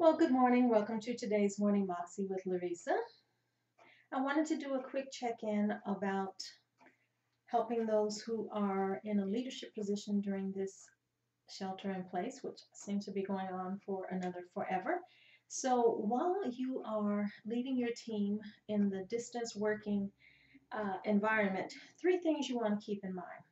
Well, good morning. Welcome to today's Morning Moxie with Larisa. I wanted to do a quick check-in about helping those who are in a leadership position during this shelter in place, which seems to be going on for another forever. So while you are leading your team in the distance working environment, three things you want to keep in mind.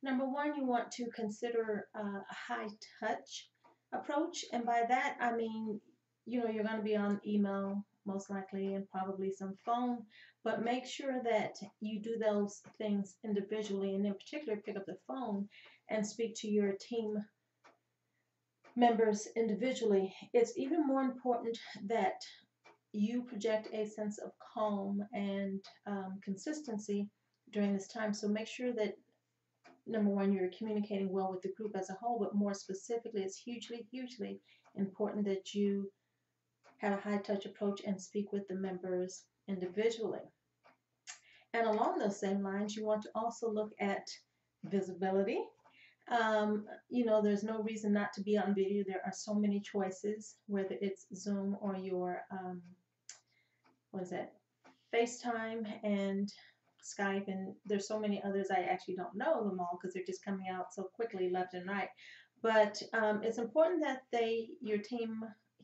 Number one, you want to consider a high touch approach. And by that, I mean, you're going to be on email most likely and probably some phone, but make sure that you do those things individually and in particular pick up the phone and speak to your team members individually. It's even more important that you project a sense of calm and consistency during this time. So make sure that number one, you're communicating well with the group as a whole, but more specifically, it's hugely important that you have a high touch approach and speak with the members individually. And along those same lines, you want to also look at visibility. There's no reason not to be on video. There are so many choices, whether it's Zoom or your, FaceTime and Skype, and there's so many others. I actually don't know them all because they're just coming out so quickly left and right. But it's important that your team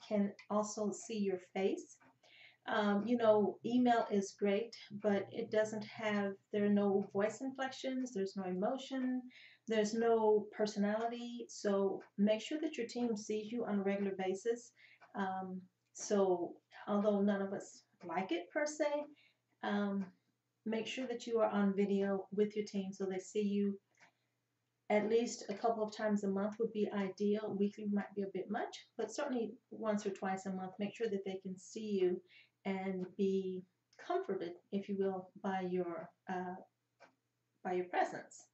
can also see your face. Email is great, but there are no voice inflections, there's no emotion, there's no personality. So make sure that your team sees you on a regular basis. So although none of us like it per se, make sure that you are on video with your team so they see you at least a couple of times a month would be ideal. Weekly might be a bit much, but certainly once or twice a month, make sure that they can see you and be comforted, if you will, by your presence.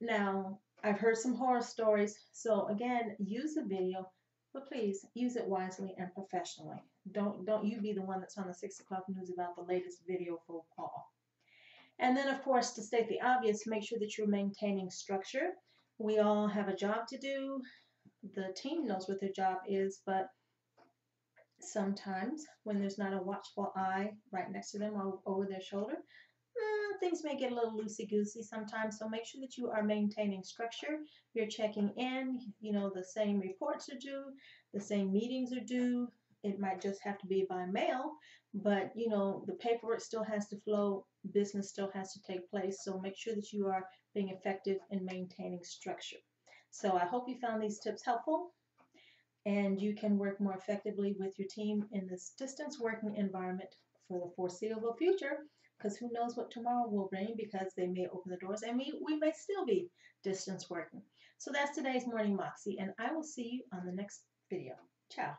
Now, I've heard some horror stories, so again, use the video, but please use it wisely and professionally. Don't you be the one that's on the 6 o'clock news about the latest video faux pas. And then, of course, to state the obvious, make sure that you're maintaining structure. We all have a job to do. The team knows what their job is, but sometimes when there's not a watchful eye right next to them or over their shoulder, things may get a little loosey-goosey sometimes. So make sure that you are maintaining structure. You're checking in. The same reports are due. The same meetings are due. It might just have to be by mail, but the paperwork still has to flow, business still has to take place. So make sure that you are being effective in maintaining structure. So I hope you found these tips helpful and you can work more effectively with your team in this distance working environment for the foreseeable future, because who knows what tomorrow will bring, because they may open the doors and we may still be distance working. So that's today's Morning Moxie, and I will see you on the next video. Ciao.